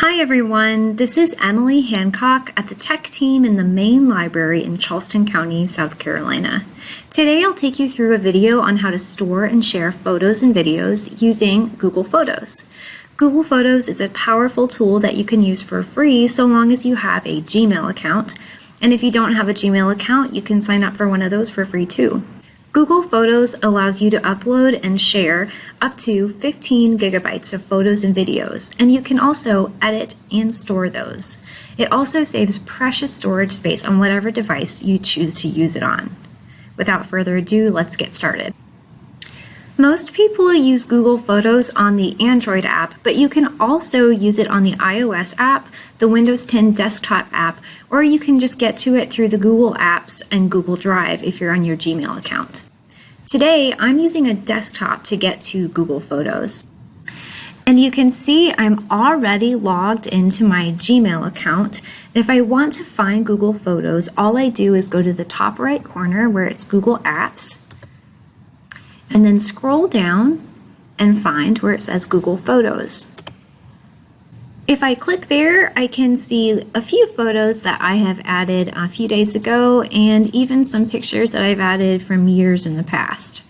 Hi everyone, this is Emily Hancock at the tech team in the main library in Charleston County, South Carolina. Today I'll take you through a video on how to store and share photos and videos using Google Photos. Google Photos is a powerful tool that you can use for free so long as you have a Gmail account. And if you don't have a Gmail account, you can sign up for one of those for free too. Google Photos allows you to upload and share up to 15 gigabytes of photos and videos, and you can also edit and store those. It also saves precious storage space on whatever device you choose to use it on. Without further ado, let's get started. Most people use Google Photos on the Android app, but you can also use it on the iOS app, the Windows 10 desktop app, or you can just get to it through the Google Apps and Google Drive if you're on your Gmail account. Today, I'm using a desktop to get to Google Photos. And you can see I'm already logged into my Gmail account. If I want to find Google Photos, all I do is go to the top right corner where it's Google Apps, and then scroll down and find where it says Google Photos. If I click there, I can see a few photos that I have added a few days ago and even some pictures that I've added from years in the past.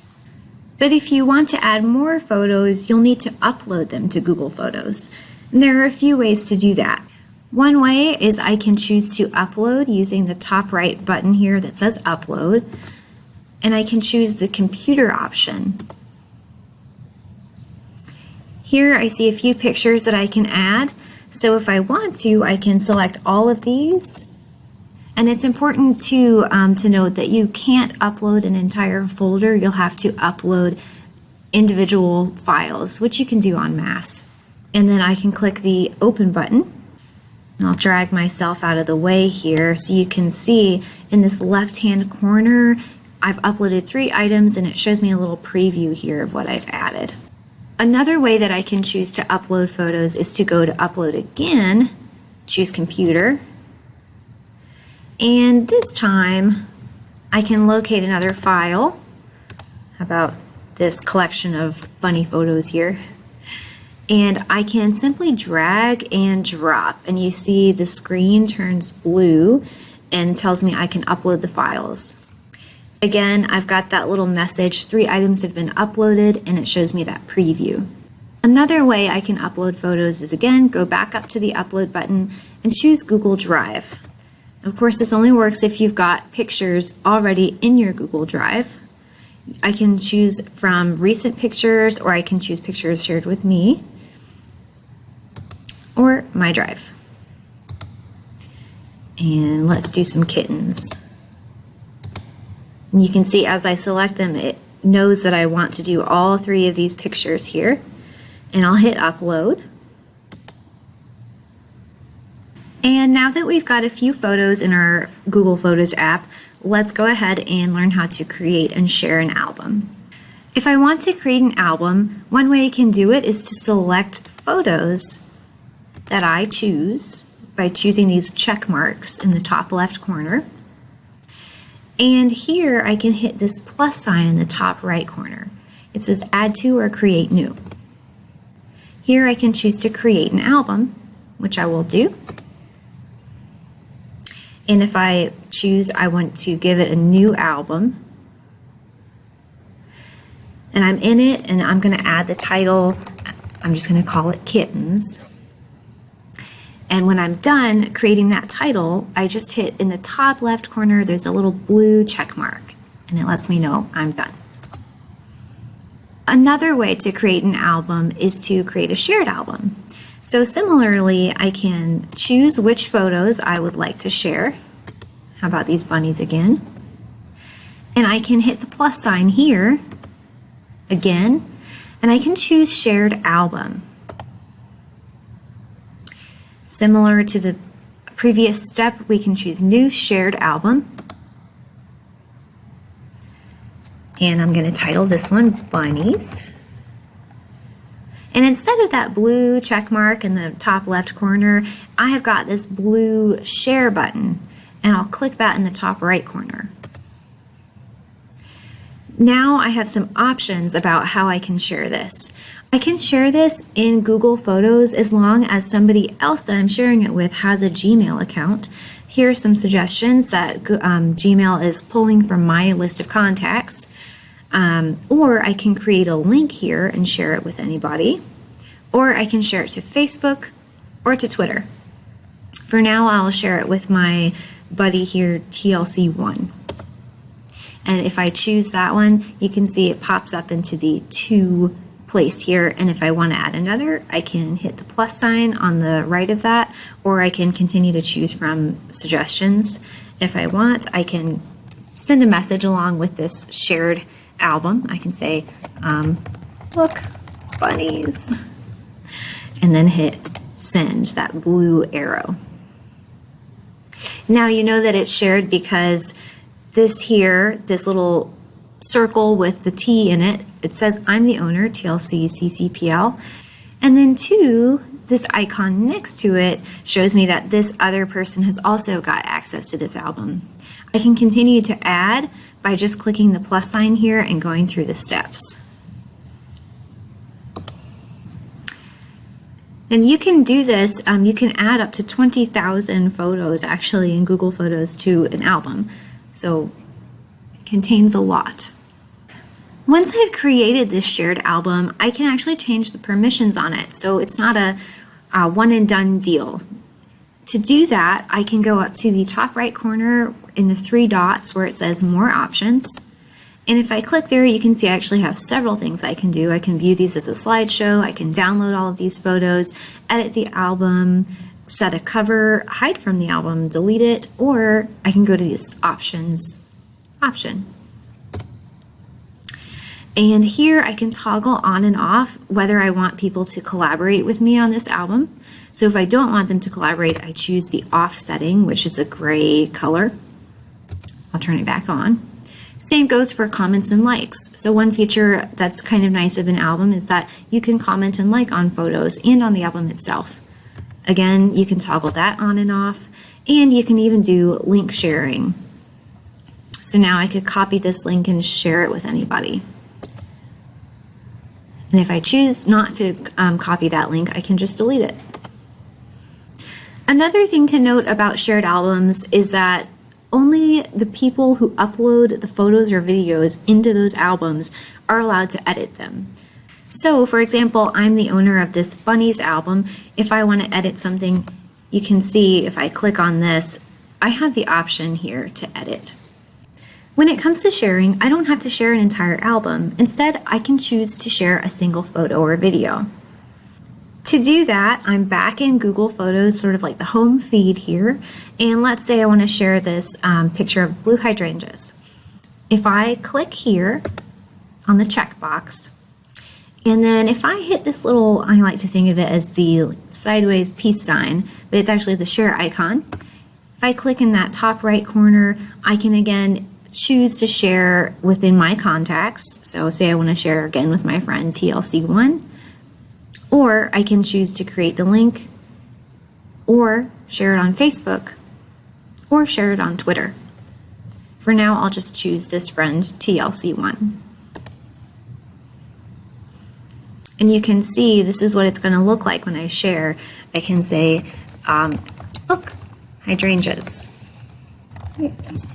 But if you want to add more photos, you'll need to upload them to Google Photos. And there are a few ways to do that. One way is I can choose to upload using the top right button here that says Upload, and I can choose the computer option. Here I see a few pictures that I can add. So if I want to, I can select all of these. And it's important to note that you can't upload an entire folder. You'll have to upload individual files, which you can do en masse. And then I can click the Open button. And I'll drag myself out of the way here so you can see in this left-hand corner, I've uploaded 3 items and it shows me a little preview here of what I've added. Another way that I can choose to upload photos is to go to Upload again, choose Computer, and this time I can locate another file. How about this collection of bunny photos here? And I can simply drag and drop, and you see the screen turns blue and tells me I can upload the files. Again, I've got that little message, 3 items have been uploaded, and it shows me that preview. Another way I can upload photos is, again, go back up to the Upload button and choose Google Drive. Of course, this only works if you've got pictures already in your Google Drive. I can choose from recent pictures, or I can choose pictures shared with me, or My Drive. And let's do some kittens. You can see as I select them, it knows that I want to do all 3 of these pictures here. And I'll hit Upload. And now that we've got a few photos in our Google Photos app, let's go ahead and learn how to create and share an album. If I want to create an album, one way I can do it is to select photos that I choose by choosing these check marks in the top left corner. And here I can hit this plus sign in the top right corner. It says Add to or Create New. Here I can choose to create an album, which I will do. And if I choose I want to give it a new album, and I'm in it and I'm going to add the title, I'm just going to call it Kittens. And when I'm done creating that title, I just hit in the top left corner, there's a little blue check mark, and it lets me know I'm done. Another way to create an album is to create a shared album. So similarly, I can choose which photos I would like to share. How about these bunnies again? And I can hit the plus sign here again, and I can choose Shared Album. Similar to the previous step, we can choose New Shared Album. And I'm going to title this one Bunnies. And instead of that blue check mark in the top left corner, I have got this blue Share button, and I'll click that in the top right corner. Now I have some options about how I can share this. I can share this in Google Photos as long as somebody else that I'm sharing it with has a Gmail account. Here are some suggestions that Gmail is pulling from my list of contacts. Or I can create a link here and share it with anybody. Or I can share it to Facebook or to Twitter. For now, I'll share it with my buddy here, TLC1. And if I choose that one, you can see it pops up into the to place here. And if I want to add another, I can hit the plus sign on the right of that, or I can continue to choose from suggestions. If I want, I can send a message along with this shared album. I can say, look, bunnies, and then hit send, that blue arrow. Now you know that it's shared because this here, this little circle with the T in it, it says I'm the owner, TLC CCPL. And then 2, this icon next to it shows me that this other person has also got access to this album. I can continue to add by just clicking the plus sign here and going through the steps. And you can do this, you can add up to 20,000 photos actually in Google Photos to an album. So it contains a lot. Once I've created this shared album, I can actually change the permissions on it. So it's not a one and done deal. To do that, I can go up to the top right corner in the 3 dots where it says more options. And if I click there, you can see I actually have several things I can do. I can view these as a slideshow. I can download all of these photos, edit the album, set a cover, hide from the album, delete it, or I can go to this options option. And here I can toggle on and off whether I want people to collaborate with me on this album. So if I don't want them to collaborate, I choose the off setting, which is a gray color. I'll turn it back on. Same goes for comments and likes. So one feature that's kind of nice of an album is that you can comment and like on photos and on the album itself. Again, you can toggle that on and off, and you can even do link sharing. So now I could copy this link and share it with anybody. And if I choose not to copy that link, I can just delete it. Another thing to note about shared albums is that only the people who upload the photos or videos into those albums are allowed to edit them. So, for example, I'm the owner of this Bunnies album. If I want to edit something, you can see if I click on this, I have the option here to edit. When it comes to sharing, I don't have to share an entire album. Instead, I can choose to share a single photo or video. To do that, I'm back in Google Photos, sort of like the home feed here, and let's say I want to share this picture of blue hydrangeas. If I click here on the checkbox, and then if I hit this little, I like to think of it as the sideways peace sign, but it's actually the share icon. If I click in that top right corner, I can again choose to share within my contacts. So say I want to share again with my friend TLC1. Or I can choose to create the link, or share it on Facebook, or share it on Twitter. For now, I'll just choose this friend, TLC1. And you can see this is what it's going to look like when I share. I can say, look, hydrangeas. Oops.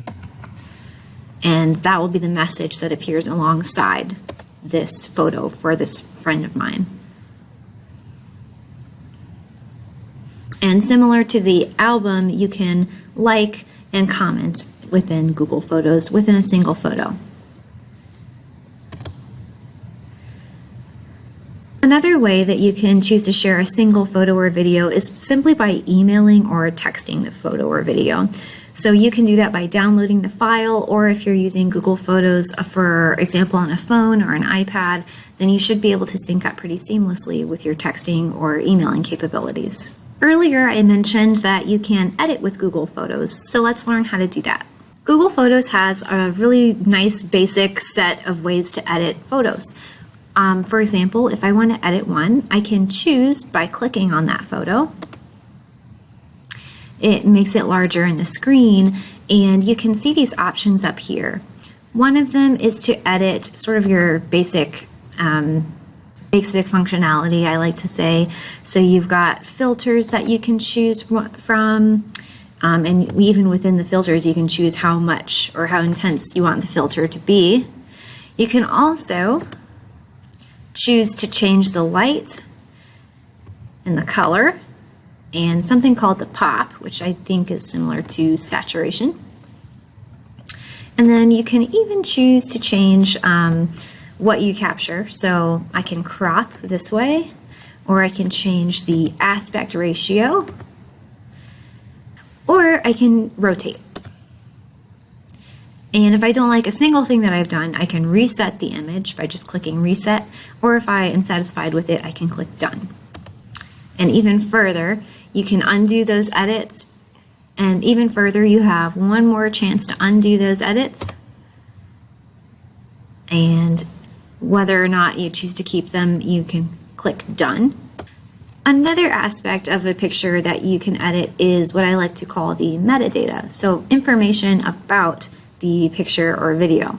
And that will be the message that appears alongside this photo for this friend of mine. And similar to the album, you can like and comment within Google Photos within a single photo. Another way that you can choose to share a single photo or video is simply by emailing or texting the photo or video. So you can do that by downloading the file, or if you're using Google Photos, for example, on a phone or an iPad, then you should be able to sync up pretty seamlessly with your texting or emailing capabilities. Earlier, I mentioned that you can edit with Google Photos, so let's learn how to do that. Google Photos has a really nice basic set of ways to edit photos. For example, if I want to edit one, I can choose by clicking on that photo. It makes it larger in the screen, and you can see these options up here. One of them is to edit sort of your basic basic functionality, I like to say. So you've got filters that you can choose from, and even within the filters you can choose how much or how intense you want the filter to be. You can also choose to change the light and the color and something called the pop, which I think is similar to saturation. And then you can even choose to change what you capture. So I can crop this way, or I can change the aspect ratio, or I can rotate. And if I don't like a single thing that I've done, I can reset the image by just clicking reset, or if I am satisfied with it, I can click done. And even further, you can undo those edits, and even further, you have one more chance to undo those edits. And whether or not you choose to keep them, you can click done. Another aspect of a picture that you can edit is what I like to call the metadata, so information about the picture or video.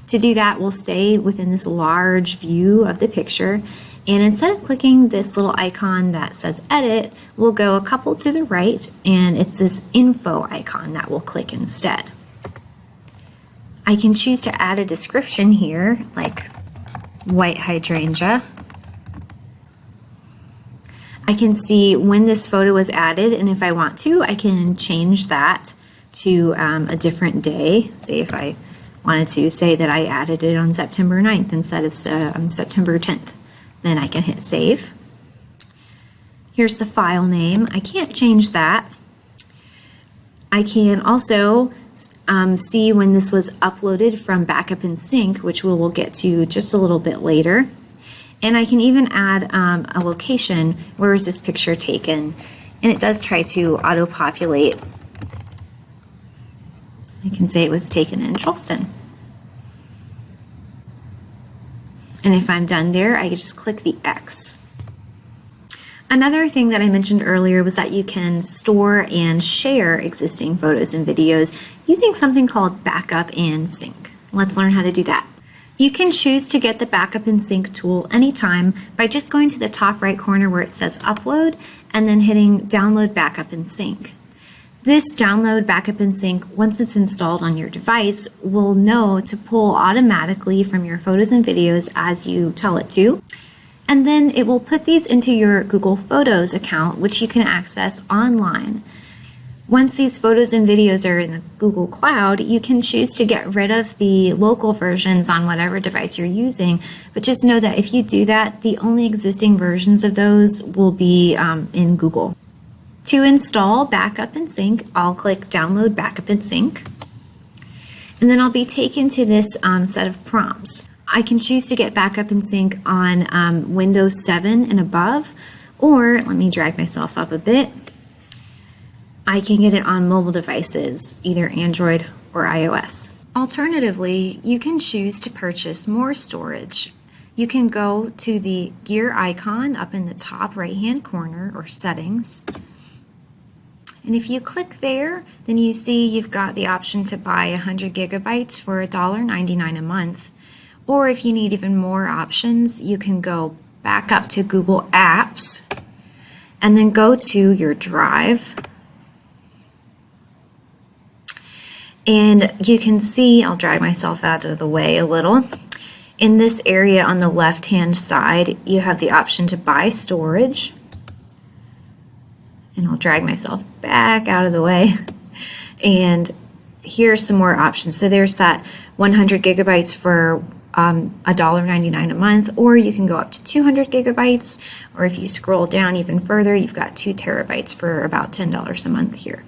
To do that, we'll stay within this large view of the picture, and instead of clicking this little icon that says edit, we'll go a couple to the right, and it's this info icon that we'll click instead. I can choose to add a description here, like white hydrangea. I can see when this photo was added, and if I want to, I can change that to a different day. Say if I wanted to say that I added it on September 9th instead of September 10th, then I can hit save. Here's the file name. I can't change that. I can also see when this was uploaded from Backup and Sync, which we'll get to just a little bit later. And I can even add a location. Where was this picture taken? And it does try to auto-populate. I can say it was taken in Charleston. And if I'm done there, I can just click the X. Another thing that I mentioned earlier was that you can store and share existing photos and videos using something called Backup and Sync. Let's learn how to do that. You can choose to get the Backup and Sync tool anytime by just going to the top right corner where it says Upload and then hitting Download Backup and Sync. This Download Backup and Sync, once it's installed on your device, will know to pull automatically from your photos and videos as you tell it to. And then it will put these into your Google Photos account, which you can access online. Once these photos and videos are in the Google Cloud, you can choose to get rid of the local versions on whatever device you're using, but just know that if you do that, the only existing versions of those will be in Google. To install Backup and Sync, I'll click Download Backup and Sync, and then I'll be taken to this set of prompts. I can choose to get Backup and Sync on Windows 7 and above, or let me drag myself up a bit. I can get it on mobile devices, either Android or iOS. Alternatively, you can choose to purchase more storage. You can go to the gear icon up in the top right-hand corner, or settings. And if you click there, then you see you've got the option to buy 100 gigabytes for $1.99 a month. Or if you need even more options, you can go back up to Google Apps and then go to your drive. And you can see, I'll drag myself out of the way a little. In this area on the left-hand side, you have the option to buy storage. And I'll drag myself back out of the way. And here's some more options. So there's that 100 gigabytes for $1.99 a month, or you can go up to 200 gigabytes, or if you scroll down even further, you've got 2 terabytes for about $10 a month here.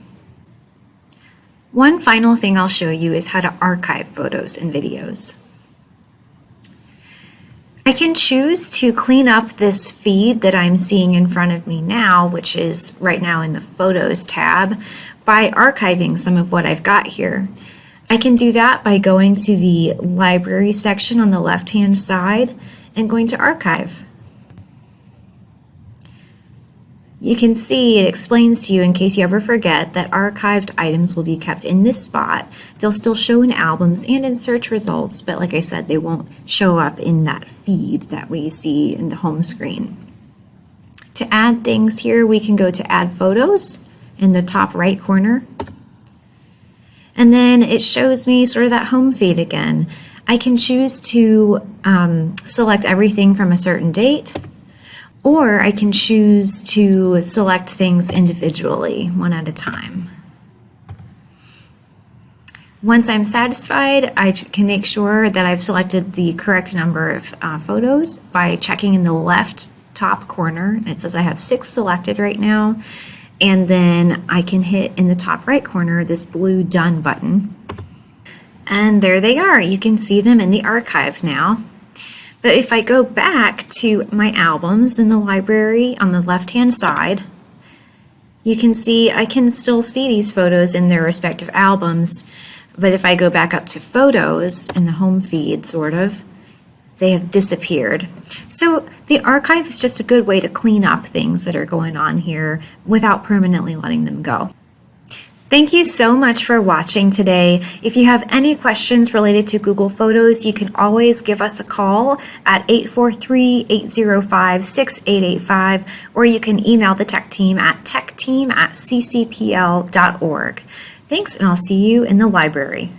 One final thing I'll show you is how to archive photos and videos. I can choose to clean up this feed that I'm seeing in front of me now, which is right now in the Photos tab, by archiving some of what I've got here. I can do that by going to the Library section on the left-hand side and going to Archive. You can see it explains to you, in case you ever forget, that archived items will be kept in this spot. They'll still show in albums and in search results, but like I said, they won't show up in that feed that we see in the home screen. To add things here, we can go to Add Photos in the top right corner. And then it shows me sort of that home feed again. I can choose to select everything from a certain date, or I can choose to select things individually, one at a time. Once I'm satisfied, I can make sure that I've selected the correct number of photos by checking in the left top corner. It says I have 6 selected right now. And then I can hit in the top right corner this blue Done button. And there they are. You can see them in the archive now. But if I go back to my albums in the library on the left-hand side, you can see I can still see these photos in their respective albums. But if I go back up to photos in the home feed, sort of, they have disappeared. So the archive is just a good way to clean up things that are going on here without permanently letting them go. Thank you so much for watching today. If you have any questions related to Google Photos, you can always give us a call at 843-805-6885, or you can email the tech team at techteam@ccpl.org. Thanks, and I'll see you in the library.